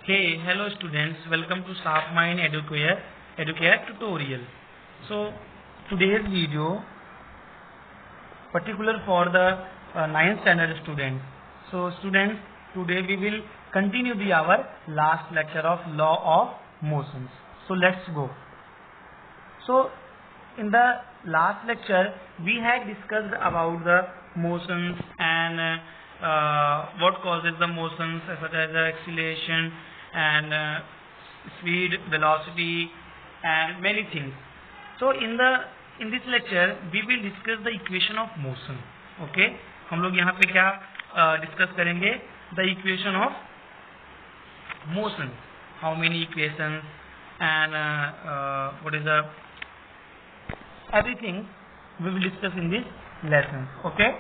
Hey, hello students, welcome to StaffMind Educare tutorial. So today's video particular for the 9th standard students. So students, today we will continue our last lecture of law of motions. So let's go. So in the last lecture we had discussed about the motions and what causes the motions such as acceleration and speed, velocity and many things. So in this lecture we will discuss the equation of motion. Okay, हम लोग यहाँ पे क्या discuss करेंगे? The equation of motion. How many equations and what is the everything we will discuss in this lesson. Okay.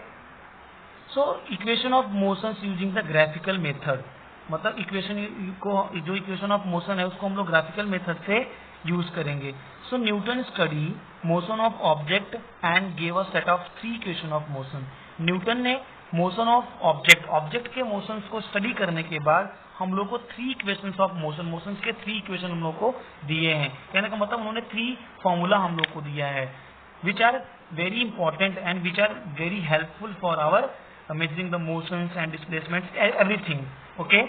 So equation of motions using the graphical method. मतलब equation को जो equation of motion है उसको हम लोग graphical method से use करेंगे. So Newton study motion of object and gave a set of 3 equation of motion. Newton ने मोशन ऑफ ऑब्जेक्ट के मोशंस को स्टडी करने के बाद हम लोग को 3 इक्वेशंस ऑफ मोशन के 3 इक्वेशन हम लोग को दिए हैं. कहने का मतलब उन्होंने 3 फॉर्मूला हम लोग को दिया है which are very important and which are very helpful for our measuring the motions and displacements, everything. Okay,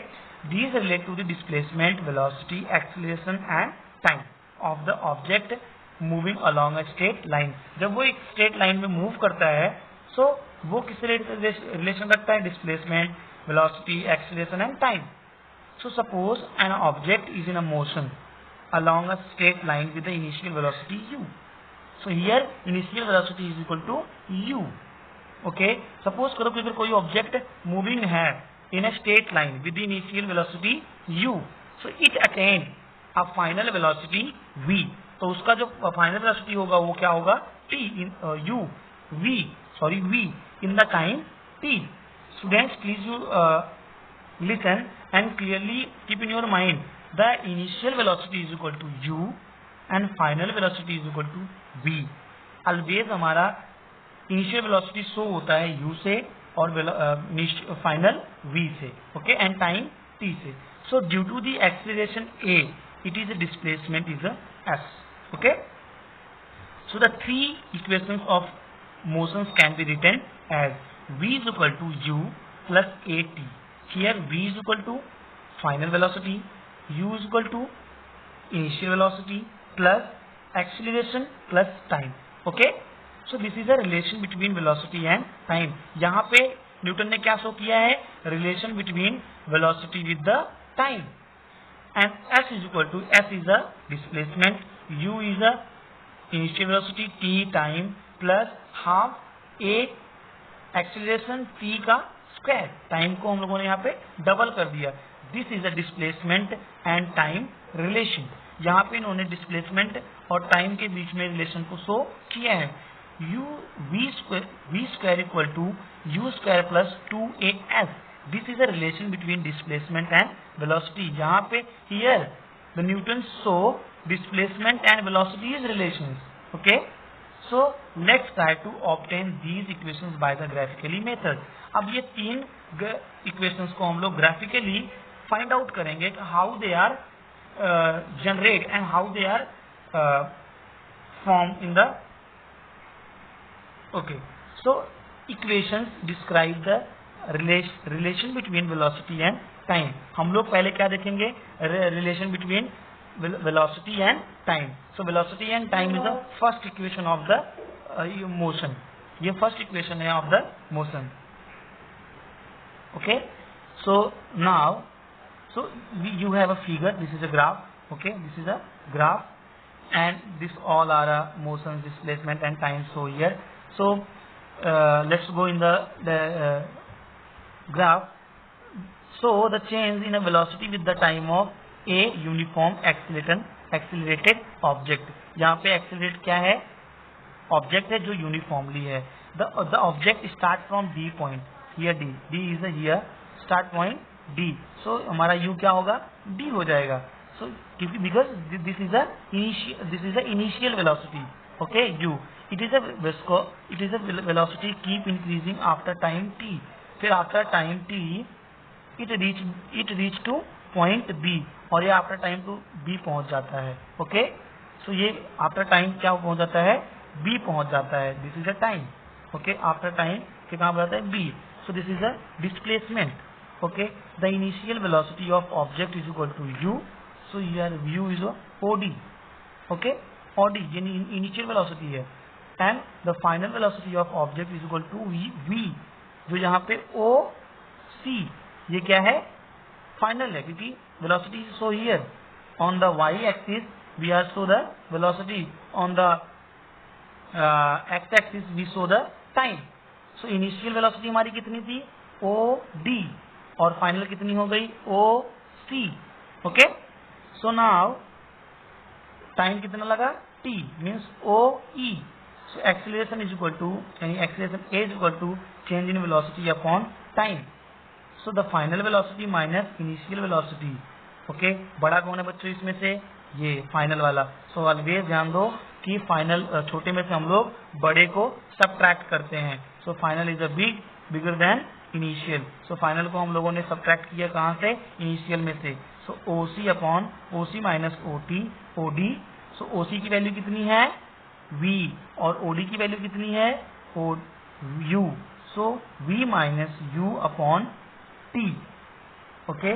these relate to the displacement, velocity, acceleration and time of the object moving along a straight line. जब वो एक straight line में move करता है so वो किस relation रखता है? displacement, velocity, acceleration and time. So suppose an object is in a motion along a straight line with the initial velocity u. So here initial velocity is equal to u. Okay, suppose करो कि अगर कोई object moving है in a straight line with initial velocity u, so it attain a final velocity v. तो उसका जो final velocity होगा वो क्या होगा? t v in the time t. Students please you listen and clearly keep in your mind the initial velocity is equal to u and final velocity is equal to v. Always हमारा initial velocity show होता है u से और final v से. Okay, and time t से. So due to the acceleration a it is displacement is s. Okay, so the 3 equations of motions can be written as v is equal to u plus at. Here v is equal to final velocity, u is equal to initial velocity plus acceleration plus time. Okay, so this is a relation between velocity and time. यहाँ पे Newton ने क्या show किया है? Relation between velocity with the time. And s is equal to s is a displacement, u is a initial velocity, t time plus half a acceleration t का square. Time को हम लोगों ने यहाँ पे डबल कर दिया. This is a displacement and time relation. यहाँ पे इन्होंने डिस्प्लेसमेंट और टाइम के बीच में रिलेशन को शो किया है. v square equal to u square plus 2as. This is a relation between displacement and velocity. यहाँ पे here the Newton show displacement and velocity is relations. Okay, so let's try to obtain these equations by the graphically method. अब ये 3 equations को हम लोग graphically find out करेंगे कि how they are generate and how they are formed in the. Okay, so equations describe the relation between velocity and time. हम लोग पहले क्या देखेंगे? relation between velocity and time. So velocity and time is the first equation of the motion. ये first equation है of the motion. Okay, so now you have a figure. This is a graph. Okay, this is a graph and this all are motions, displacement and time. So here, so let's go in the graph. So the change in a velocity with the time of a uniform accelerated object. यहाँ पे accelerate क्या है? Object है जो uniformly है. The object start from D point. Here D is here start point D. So हमारा U क्या होगा? D हो जाएगा. So because this is a initial velocity. Okay, U. It is a velocity keep increasing after time t. फिर after time t it reach to point B, और ये after time to be पहुंच जाता है. Okay, सो ये after time क्या पहुंच जाता है, बी पहुंच जाता है. This is a time. Okay, after time के कहाँ जाता है, B. So this is a displacement. Okay, the initial velocity of object is equal to u. So here u is OD. Okay, OD ये initial velocity है. And the final velocity of object is equal to v, जो यहाँ पे ओ सी, ये क्या है, final है, क्योंकि velocity is show here on the y axis we are show the velocity, on the x axis we show the time. So initial velocity हमारी कितनी थी, ओ डी, और फाइनल कितनी हो गई, O C. Okay, so now time कितना लगा, t, means O E. So acceleration is equal to, यानी acceleration a is equal to change in velocity upon time. So the final velocity minus initial velocity. Okay, बड़ा कौन है बच्चों इसमें से, ये फाइनल वाला. सो ऑलवेज ध्यान दो कि फाइनल छोटे में से हम लोग बड़े को सबट्रैक्ट करते हैं. So final is a bigger than initial. So final को हम लोगों ने सबट्रैक्ट किया कहाँ से, इनिशियल में से. So O C upon O C minus O T O D. So O C की वैल्यू कितनी है, v, और ओ डी की वैल्यू कितनी है, O u. So v minus u upon t. Okay,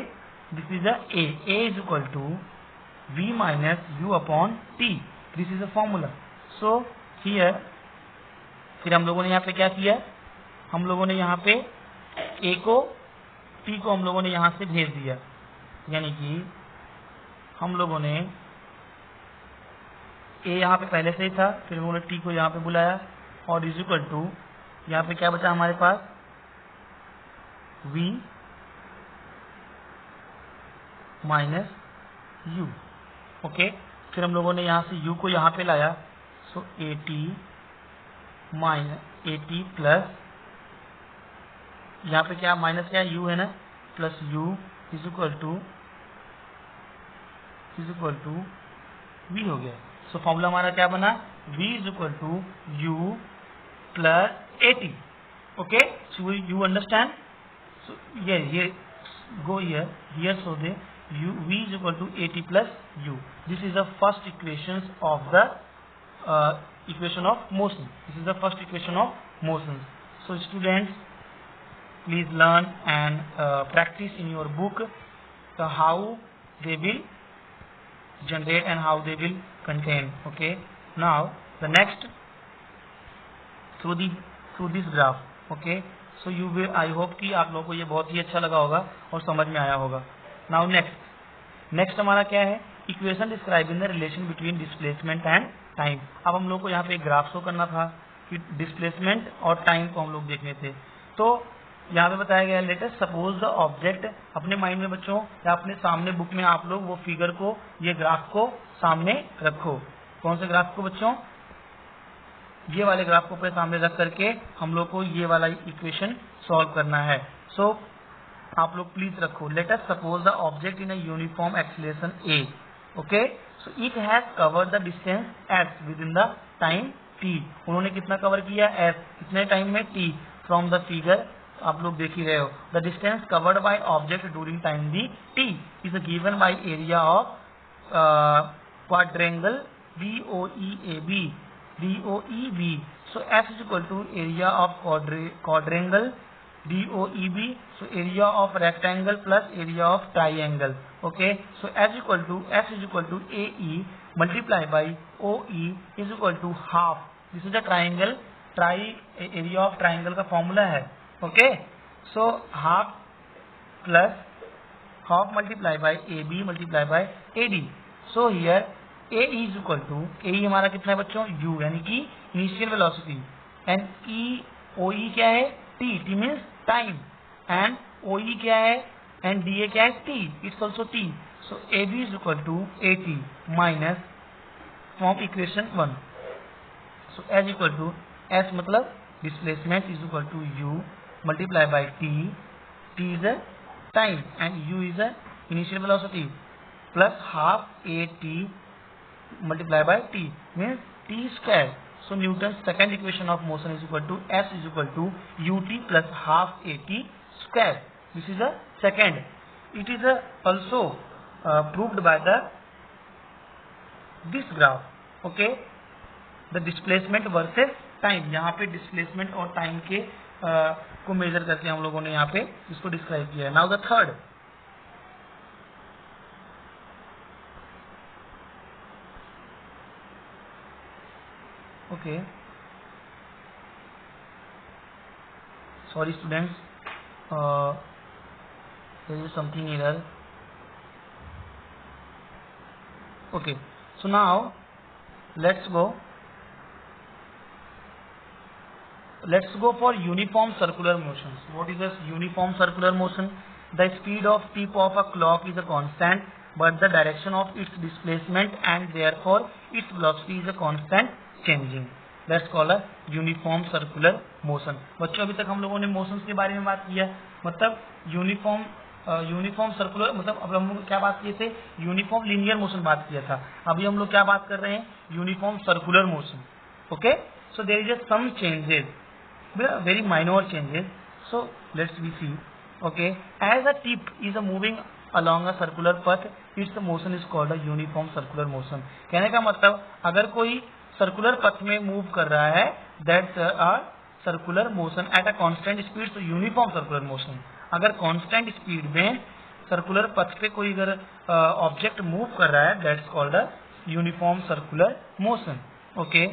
this is a a is equal to v minus u upon t. This is a formula. So here फिर हम लोगों ने यहाँ पे क्या किया, हम लोगों ने यहाँ पे a को t को हम लोगों ने यहाँ से भेज दिया, यानी कि हम लोगों ने a यहाँ पे पहले से ही था, फिर हम लोगों ने t को यहाँ पे बुलाया, और इज इक्वल टू यहाँ पे क्या बचा हमारे पास, v माइनस u. ओके, फिर हम लोगों ने यहाँ से u को यहाँ पे लाया. So a t minus a t plus, यहाँ पे क्या माइनस क्या u है ना, plus u is equal to v हो गया. सो फॉर्मूला हमारा क्या बना, v is equal to u plus a t. Okay, so you understand. So ये go here so the v is equal to at plus u. This is the first equation of the equation of motion. This is the first equation of motion. So students, please learn and practice in your book how they will generate and how they will contain. Okay, now the next through this graph. Okay, so you will, I hope कि आप लोगों को ये बहुत ही अच्छा लगा होगा और समझ में आया होगा. नाउ नेक्स्ट हमारा क्या है, equation describing the relation between displacement and time. अब हम लोग को यहाँ पे एक ग्राफ शो करना था कि डिस्प्लेसमेंट और टाइम को हम लोग देखने थे. तो यहाँ पे बताया गया, let us suppose the object. अपने माइंड में बच्चों या अपने सामने बुक में आप लोग वो फिगर को, ये ग्राफ को सामने रखो. कौन से ग्राफ को बच्चों, ये वाले ग्राफ को अपने सामने रख करके हम लोग को ये वाला इक्वेशन सॉल्व करना है. सो आप लोग प्लीज रखो, let us suppose the object in a uniform acceleration a. Okay, so it has covered the distance s with in the time t. उन्होंने कितना कवर किया, s, कितने टाइम में, t. फ्रॉम द फिगर आप लोग देख ही रहे हो, the distance covered by object during time the t is given by area of quadrangle DOEB. So S is equal to area of quadrangle DOEB. So area of rectangle plus area of triangle. Okay. So S is equal to AE multiplied by OE is equal to half. This is the triangle. Area of triangle का formula है. Okay. So half plus half multiplied by AB multiplied by AD. So here A is equal to, A हमारा कितना है बच्चों, U, यानी कि initial velocity. And OE क्या है, T means time. And OE क्या है, एंड DA क्या है, T, it's also T. So AB is equal to AT minus from equation 1. So S equal to, S मतलब displacement is equal to U multiply by T is a time and U is a initial velocity, plus half AT multiply by t means t square. So Newton's second equation of motion is equal to S is equal to ut plus half at square. This is the second. it is also proved by the this graph. Okay, the displacement versus time, यहाँ पे displacement और time के को major करके हम लोगों ने यहाँ पे इसको डिस्क्राइब किया है. Now the third, okay, sorry students, there is something error. Okay, so now let's go for uniform circular motions. What is a uniform circular motion? The speed of tip of a clock is a constant, but the direction of its displacement and therefore its velocity is a constant changing. That's called a uniform circular motion. बच्चों अभी तक हम लोगों ने motions के बारे में बात किया, मतलब यूनिफॉर्म सर्कुलर, मतलब अब हम लोग क्या बात किए थे, यूनिफॉर्म लीनियर मोशन बात किया था. अभी हम लोग क्या बात कर रहे हैं, uniform circular motion. Okay, so there is some changes, very minor changes. So let's we see. Okay, as a tip is moving along a circular path, its motion is called a uniform circular motion. कहने का मतलब अगर कोई circular पथ में move कर रहा है, that's a circular motion at a constant speed, so uniform circular motion. अगर कांस्टेंट स्पीड में सर्कुलर पथ पे कोई अगर ऑब्जेक्ट मूव कर रहा है, that's called a uniform circular motion. Okay,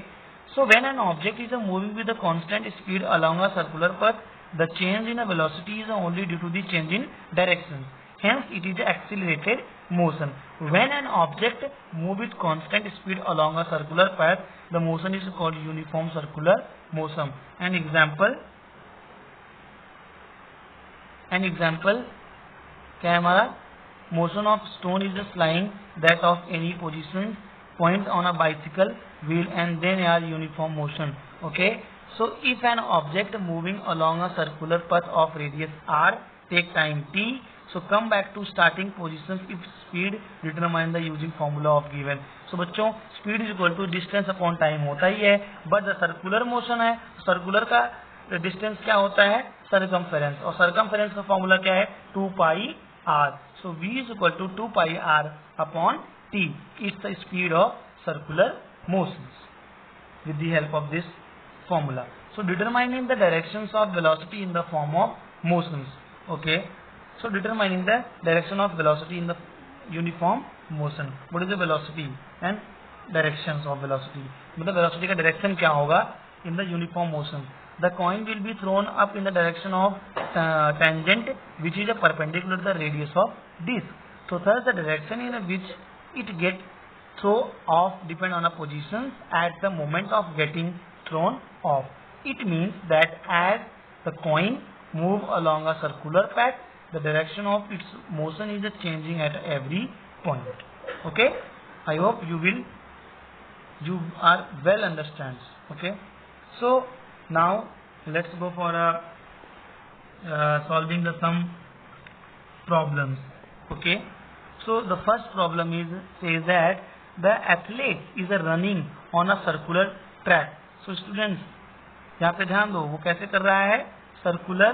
so when an object is moving with a constant speed along a circular path, the change in a velocity is only due to the change in direction. Hence, it is accelerated motion. When an object moves with constant speed along a circular path, the motion is called uniform circular motion. An example क्या है हमारा, motion of stone is flying that of any position points on a bicycle wheel and then are uniform motion. Okay, so if an object moving along a circular path of radius r take time t, so come back to starting positions if speed determine the using formula of given. So बच्चों speed is equal to distance upon time होता ही है, but the circular motion है, circular का distance क्या होता है, circumference, और circumference का फॉर्मूला क्या है, 2 पाई r. So v is equal to 2 pi r upon t. It's the speed of circular motions with the help of this formula. So determining the directions of velocity in the form of motions. Okay, so determining the direction of velocity in the uniform motion. What is the velocity and directions of velocity? मतलब velocity का direction क्या होगा in the uniform motion? The coin will be thrown up in the direction of tangent, which is a perpendicular to the radius of disc. So thus the direction in which it gets throw off depend on a position at the moment of getting thrown off. It means that as the coin move along a circular path, the direction of its motion is changing at every point. Okay, I hope you are well understands. Okay, so now let's go for solving the some problems. Okay, so the first problem says that the athlete is running on a circular track. So students यहाँ पे ध्यान दो, वो कैसे कर रहा है, circular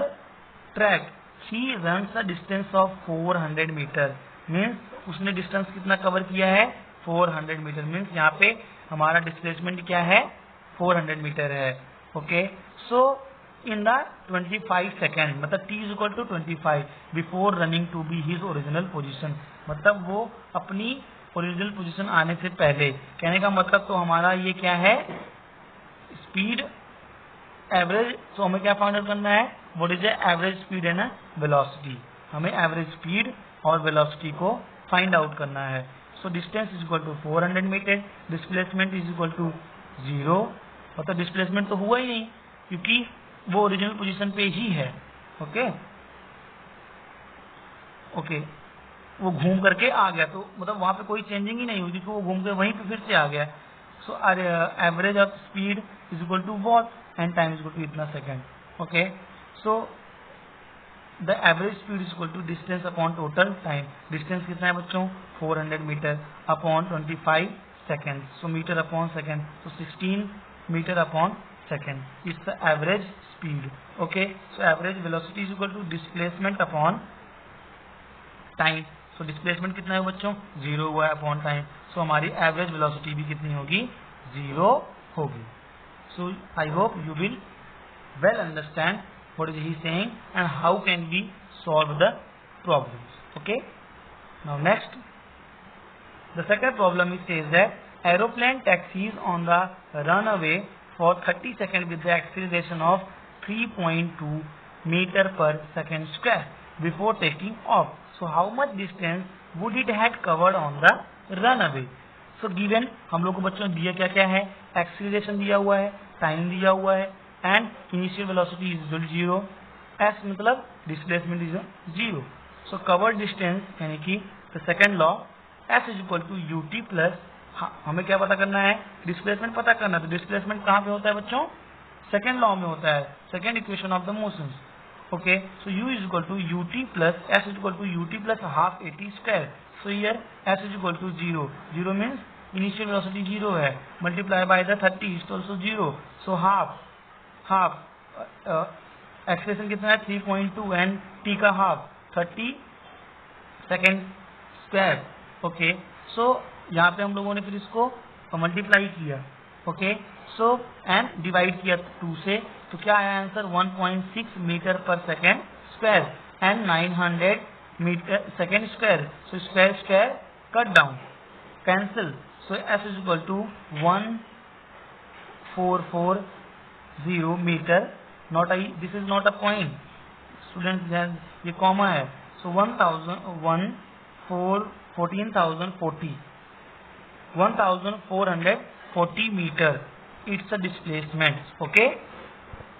track. he runs a distance of 400 metre, means उसने डिस्टेंस कितना कवर किया है, 400 मीटर. मीन्स यहाँ पे हमारा डिस्प्लेसमेंट क्या है, 400 मीटर है. Okay, so in the 25 second, मतलब t is equal to 25 before running to be his original position, मतलब वो अपनी ओरिजिनल पोजीशन आने से पहले. कहने का मतलब तो हमारा ये क्या है, स्पीड एवरेज. तो हमें क्या फाइंड आउट करना है, what is the average speed and velocity. हमें एवरेज स्पीड और वेलोसिटी को फाइंड आउट करना है. So distance is equal to 400 metre, displacement is equal to 0. मतलब डिस्प्लेसमेंट तो हुआ ही नहीं क्योंकि वो ओरिजिनल पोजीशन पे ही है. ओके ओके, वो घूम करके आ गया, तो मतलब वहां पे कोई चेंजिंग ही नहीं हुई क्योंकि वो घूम के वहीं पे फिर से आ गया. So average of speed is equal to what and time is equal to इतना second. Okay, so the average speed is equal to distance upon total time. Distance कितना है बच्चों, 400 metre upon 25 second. So metre upon second, तो 16 metre upon second. It's the average speed. Okay, so average velocity is equal to displacement upon time. So displacement कितना है बच्चों, 0 हुआ है upon time. सो हमारी एवरेज वेलोसिटी भी कितनी होगी, 0 होगी। So I hope you will well understand what is he saying and how can we solve the problems. Okay, now next, the second problem it says that aeroplane taxis on the runway for 30 seconds with the acceleration of 3.2 meter per second square before taking off. So how much distance would it had covered on the runway? So given हम लोग को बच्चों ने दिया क्या क्या है, acceleration दिया हुआ है, टाइम दिया हुआ है, and initial velocity is equal 0, s मतलब displacement is 0। So covered distance यानी कि the second law s is equal to u t plus, हमें क्या पता करना है, डिस्प्लेसमेंट पता करना है। तो डिस्प्लेसमेंट कहाँ पे होता है बच्चों, सेकेंड लॉ में होता है, second equation of the motion. Okay, so u is equal to u t plus s is equal to u t plus half a t square. So here s is equal to 0, 0 means initial velocity 0 है, multiply by the 30 is also 0। So half expression कितना है 3.2 and t का half 30 second square. Okay, so यहाँ पे हम लोगों ने फिर इसको मल्टीप्लाई किया। ओके, सो एंड डिवाइड किया 2 से, तो क्या आया आंसर 1.6 मीटर पर second square and 900 metre second square. So square square cut down cancel. So s is equal to 1440 metre, not I, this is not a point student, ये comma है। So 1440 metre, it's a displacement. Okay,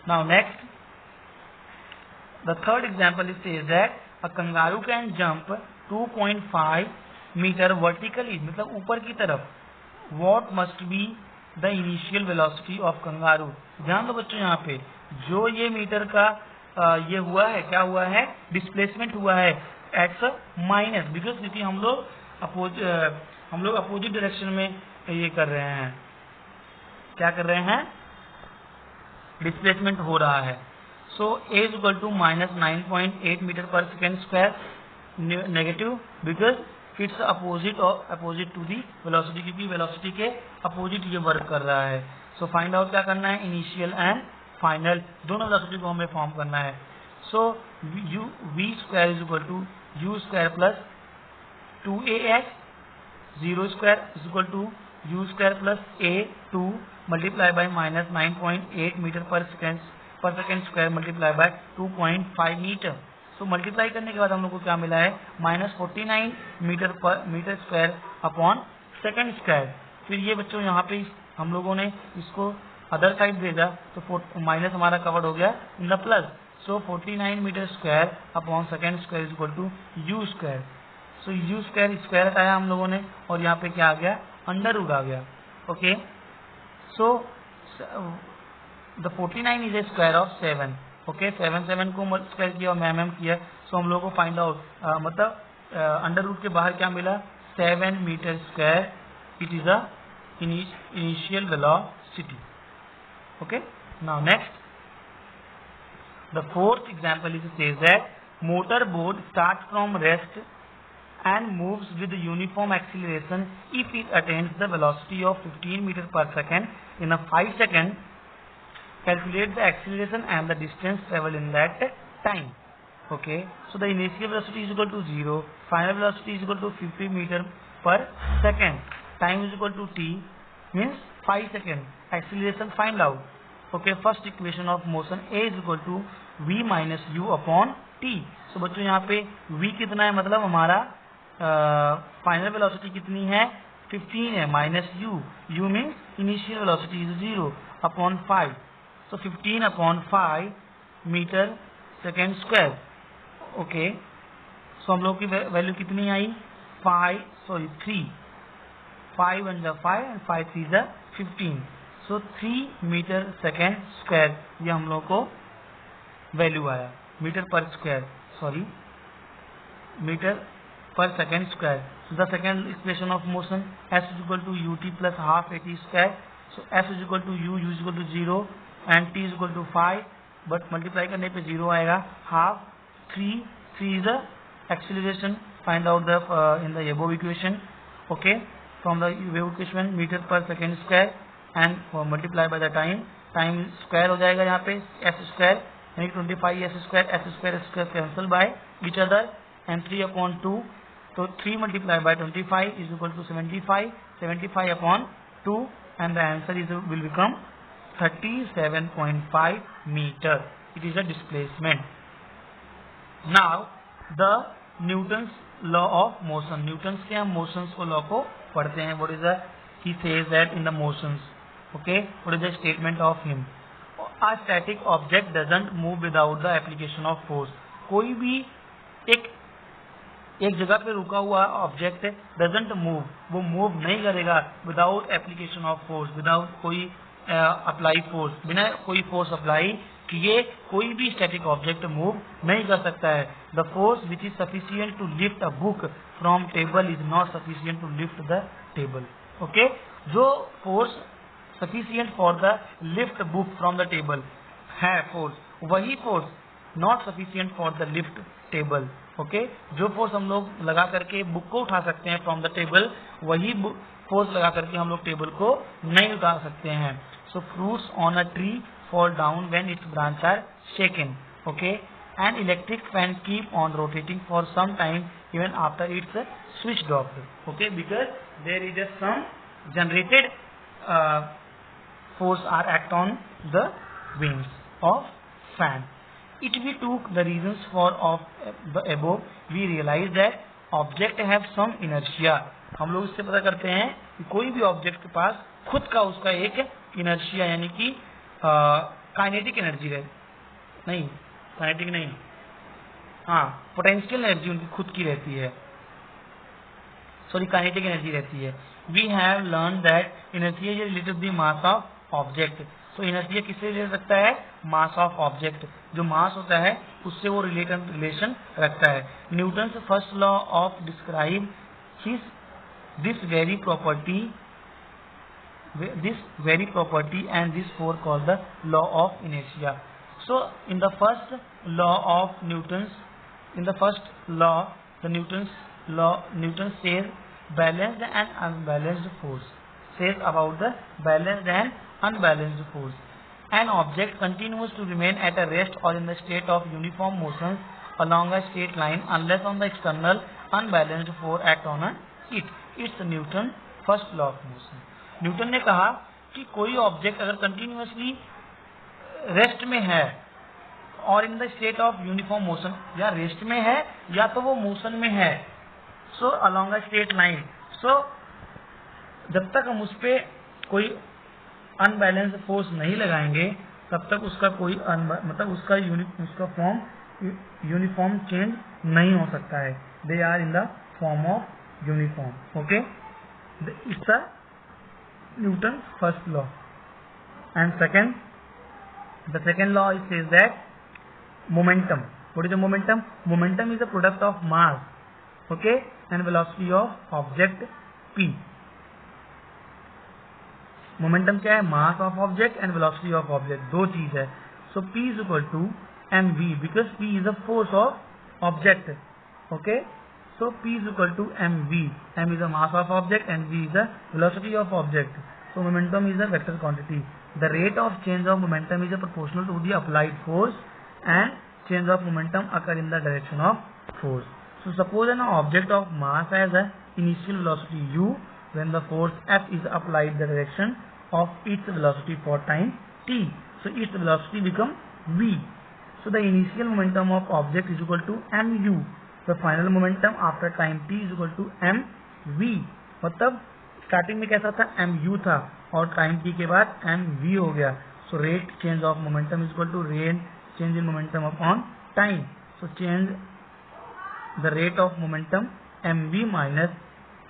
now next, the third example is says that a kangaroo can jump 2.5 metre vertically, मतलब ऊपर की तरफ। What must be the initial velocity of kangaroo. ध्यान दो बच्चों, यहाँ पे जो ये मीटर का ये हुआ है, क्या हुआ है, डिस्प्लेसमेंट हुआ है एक्स माइनस, बिकॉज क्योंकि हम लोग अपोजिट डायरेक्शन में ये कर रहे हैं, क्या कर रहे हैं, डिस्प्लेसमेंट हो रहा है। So a is equal to minus 9.8 metre पर second square, negative because it's opposite to the velocity, क्योंकि वेलोसिटी के अपोजिट ये वर्क कर रहा है। सो फाइंड आउट क्या करना है, इनिशियल एंड फाइनल दोनों वेलोसिटी को हमें फॉर्म करना है। So u v square is equal to u square plus 2ax, 0 square is equal to u square plus a2 multiply by minus 9.8 metre पर second square multiply by 2.5 metre. So multiply करने के बाद हम लोग को क्या मिला है, minus 49 metre square upon second square. फिर ये बच्चों यहाँ पे हम लोगों ने इसको अदर साइड भेजा, तो माइनस हमारा कवर्ड हो गया in the plus. So 49 metre square upon second square is equal to u square. So u square square हटाया हम लोगों ने, और यहाँ पे क्या आ गया, अंडर रूट आ गया। Okay, so the 49 is a square of 7। Okay, 7 को स्क्वायर किया और मैम किया। सो हम लोगों को फाइंड आउट मतलब अंडर रूट के बाहर क्या मिला, 7 metre square, it is a initial velocity. Okay, now next, the fourth example is says that motor boat starts from rest and moves with uniform acceleration if it attains the velocity of 15 meter per second in a 5 second. Calculate the acceleration and the distance traveled in that time. Okay, so the initial velocity is equal to 0, final velocity is equal to 50 meter per second, time is equal to t, means 5 second, acceleration find out. Okay, first equation of motion a is equal to v minus u upon t. So बच्चों यहाँ पे v कितना है, मतलब हमारा final velocity कितनी है, 15 है, minus u means initial velocity is 0 upon 5। So 15 upon 5 metre second square. Okay, so हम लोग की वैल्यू कितनी आई, 3, 5 1 जा 5 एंड 5 3 जा 15। सो 3 मीटर सेकेंड स्क्वायर ये हम लोग को वैल्यू आया, metre per square, sorry metre पर second square. The second equation of motion s is equal to u t plus half a t square. So s is equal to u is equal to 0 and t is equal to 5, but multiply करने पे 0 आएगा, half 3 is the acceleration find out the in the above equation. Okay, from the above equation meter per second square and multiply by the time square हो जाएगा यहाँ पे s square यानी 25 s square cancel by each other and 3/2. So 3 multiplied by 25 is equal to 75 upon 2 and the answer will become 37.5 meter. It is a displacement. Now the Newton's law of motion. Newton's के हम motions को law को पढ़ते हैं. What is the he says that in the motions. Okay, what is the statement of him? A static object doesn't move without the application of force. कोई भी एक जगह पे रुका हुआ ऑब्जेक्ट डजंट मूव, वो मूव नहीं करेगा without application of force, without कोई अप्लाई फोर्स, बिना कोई फोर्स अप्लाई किए कोई भी स्टैटिक ऑब्जेक्ट मूव नहीं कर सकता है. The force which is sufficient to lift a book from table is not sufficient to lift the table. Okay, जो force sufficient for the lift book from the table है force, वही force not sufficient for the lift table. Okay, जो force हम लोग लगा करके book को उठा सकते हैं फ्रॉम द टेबल, वही फोर्स लगा करके हम लोग टेबल को नहीं उठा सकते हैं. सो fruits on a tree fall down when its branches are shaken. Okay, an electric fan keep on rotating for some time even after it's switched off. Okay, because there is some generated force or act on the wings of fan. If we took the reasons for of the above, we realize that object have some inertia. हम लोग इससे पता करते हैं कि कोई भी object के पास खुद का उसका एक इनर्शिया यानी कि काइनेटिक एनर्जी नहीं, काइनेटिक नहीं, हाँ पोटेंशियल एनर्जी उनकी खुद की रहती है, सॉरी काइनेटिक एनर्जी रहती है. We have learn that inertia is related to the mass of object. So inertia किससे रिलेट रखता है? Mass of object. जो मास होता है उससे वो रिलेशन रखता है. Newton's first law of describe this very property and this force called the law of inertia. So in the first law of Newton's, Newton says balanced and unbalanced force, says about the balanced and unbalanced force. An object continues to remain at a rest or in the state of uniform motion along a straight line unless on the external unbalanced force act on it. It's Newton first law of motion. Newton ने कहा कि कोई object अगर continuously rest में है और in the state of uniform motion, या rest में है या तो वो मोशन में है, so along a straight line, so जब तक हम उस पर कोई अनबैलेंस फोर्स नहीं लगाएंगे तब तक उसका कोई मतलब उसका फॉर्म यूनिफॉर्म चेंज नहीं हो सकता है. They are in the form of uniform. Okay, it's a Newton's first law. And the second law says that momentum. What is the momentum? Momentum is a product of mass, okay, and velocity of object p. Momentum क्या है? Mass of object and velocity of object, दो चीज है. So p is equal to mv because p is a force of object. Okay, so p is equal to mv. M is the mass of object and v is the velocity of object. So momentum is a vector quantity. The rate of change of momentum is proportional to the applied force and change of momentum occur in the direction of force. So suppose an object of mass has an initial velocity u. When the force F is applied the direction of its velocity for time t. So its velocity become v. So the initial momentum of object is equal to mu. The final momentum after time t is equal to mv. मतलब starting में कैसा था? mu था और time t के बाद mv हो गया. So rate change of momentum is equal to rate change in momentum upon time. So change the rate of momentum mv minus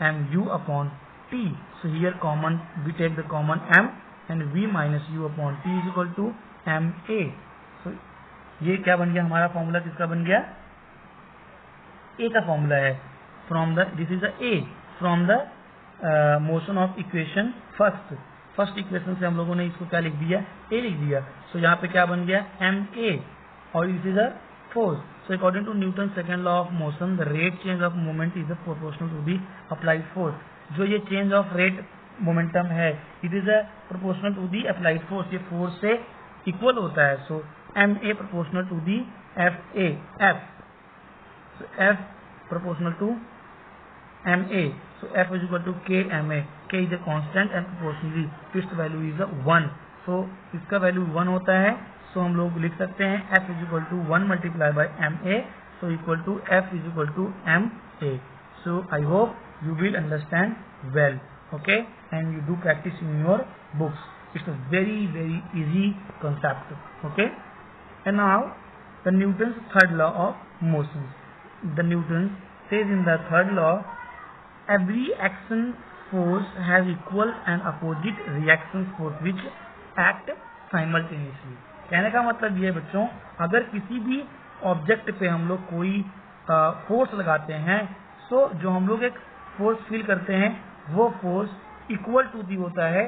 mu upon t. So here common we take the common m and v minus u upon t is equal to ma. सो ये क्या बन गया हमारा formula? किसका बन गया? ए का फॉर्मूला है. From the this is a from the motion of equation first equation से हम लोगों ने इसको क्या लिख दिया? ए लिख दिया. सो यहाँ पे क्या बन गया? एम ए और this is force. So according to Newton's second law of motion, the rate change of moment is proportional to the applied force. जो ये change of rate momentum है, it is proportional to the applied force. ये force से equal होता है. So ma proportional to the f. So f proportional to ma. So f is equal to k ma. K is a constant and proportionally fixed value is 1. So इसका value 1 होता है. So हम लोग लिख सकते हैं f is equal to 1 multiplied by ma. So equal to f is equal to ma. So I hope you will understand well. Okay, and you do practice in your books. It's a very easy concept. Okay, and now the Newton's third law of motion. The Newton says in the third law, every action force has equal and opposite reaction force which act simultaneously. कहने का मतलब ये बच्चों, अगर किसी भी object पे हम लोग कोई फोर्स लगाते हैं, तो जो हम लोग एक फोर्स फील करते हैं वो फोर्स इक्वल टू दी होता है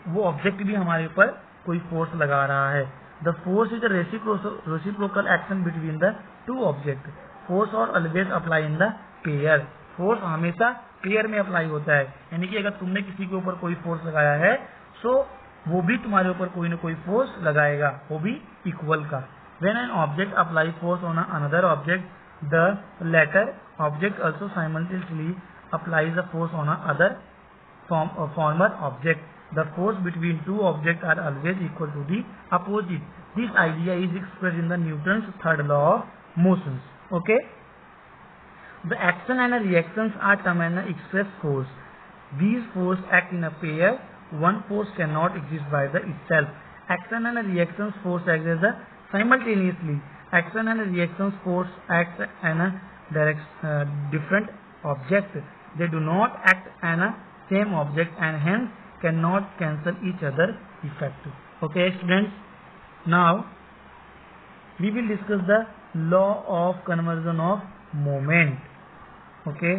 वो ऑब्जेक्ट भी हमारे ऊपर कोई फोर्स लगा रहा है. The force is a reciprocal action between the two object. Force और always apply in the pair. Force हमेशा पेयर में अप्लाई होता है, यानी कि अगर तुमने किसी के ऊपर कोई फोर्स लगाया है सो वो भी तुम्हारे ऊपर कोई ना कोई फोर्स लगाएगा, वो भी इक्वल का. When an object apply force on another object, the latter object also simultaneously applies the force on other former object. The force between two objects are always equal to the opposite. This idea is expressed in the Newton's third law of motion. Okay. The action and reactions are termed and express force. These forces act in a pair. One force cannot exist by the itself. Action and reactions force act as a simultaneously. Action and reactions force act in a different object. They do not act on a same object and hence cannot cancel each other effect. Okay students, now we will discuss the law of conversion of moment. Okay,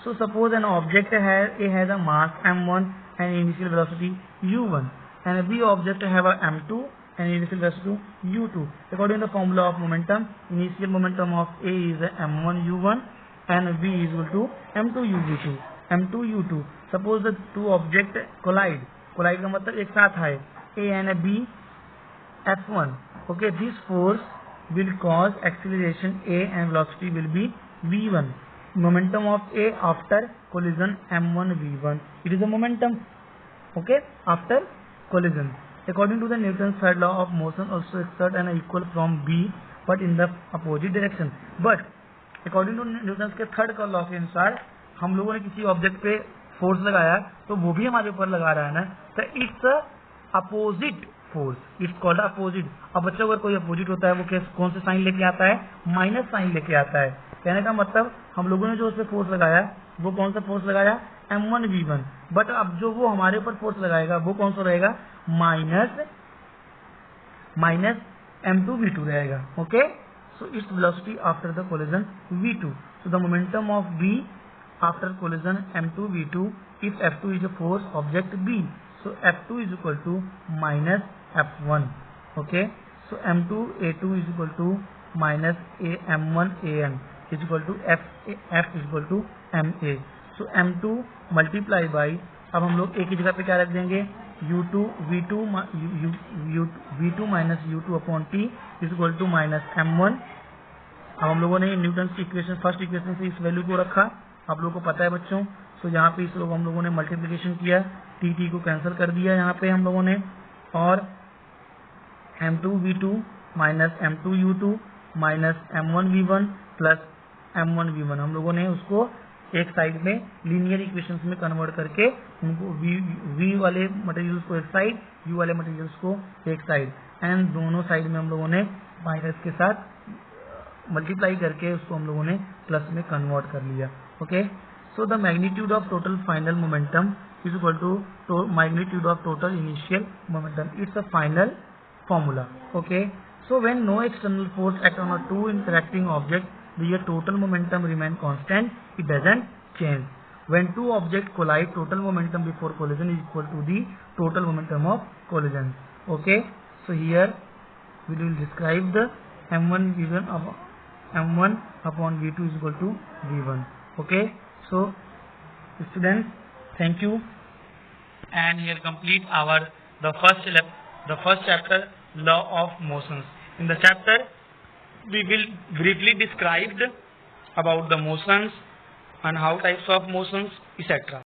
so suppose an object has a mass m1 and initial velocity u1, and b object have a m2 and initial velocity u2. According to the formula of momentum, initial momentum of a is m1 u1 and v is equal to m2 u2. Suppose the two object collide का मतलब एक साथ है, a and b f1. Okay, this force will cause acceleration a and velocity will be v1. Momentum of a after collision m1 v1. It is a momentum, okay, after collision. According to the Newton's third law of motion, also exert an equal from b but in the opposite direction. But according to Newton के third का law के अनुसार हम लोगों ने किसी object पे force लगाया तो वो भी हमारे ऊपर लगा रहा है ना, तो it's opposite force, it's called opposite. अब बच्चों अगर कोई अपोजिट होता है वो कौन से साइन लेके आता है? माइनस साइन लेके आता है. कहने का मतलब हम लोगों ने जो उस पर फोर्स लगाया वो कौन सा फोर्स लगाया? m1 v1. बट अब जो वो हमारे ऊपर फोर्स लगाएगा वो कौन सा रहेगा? माइनस m2 v2 रहेगा. Okay, so its velocity after the collision v2. So the momentum of v after collision m2 v2 if f2 is a force object b. So f2 is equal to minus f1. Okay, so m2 a2 is equal to minus m1 an is equal to f is equal to ma. So m2 multiply by, अब हम लोग एक ही जगह पे क्या रख देंगे? v2 minus u2 upon t is equal to minus m1. अब हम लोगों ने न्यूटन की इक्वेशन, फर्स्ट इक्वेशन से इस वैल्यू को रखा, आप लोगों को पता है बच्चों. सो यहाँ पे इस लोग हम लोगों ने मल्टीप्लिकेशन किया, टी को कैंसिल कर दिया यहाँ पे हम लोगों ने, और m2 v2 minus m2 u2 minus m1 v1 plus m1 v1 हम लोगों ने उसको एक साइड में लीनियर इक्वेशंस में कन्वर्ट करके उनको v वाले मटेरियल्स को एक साइड, u वाले मटेरियल्स को एक साइड, एंड दोनों साइड में हम लोगों ने माइनस के साथ मल्टीप्लाई करके उसको हम लोगों ने प्लस में कन्वर्ट कर लिया. Okay, so the magnitude of total final momentum is equal to magnitude of total initial momentum. It's a final formula. Okay, so when no external force act on a two interacting object, the total momentum remain constant, it doesn't change. When two objects collide, total momentum before collision is equal to the total momentum of collision. Okay, so here we will describe the m1 upon v2 is equal to v1. Okay, so students, thank you, and here complete our the first chapter, law of motions. In the chapter we will briefly describe about the motions and how types of motions, etc.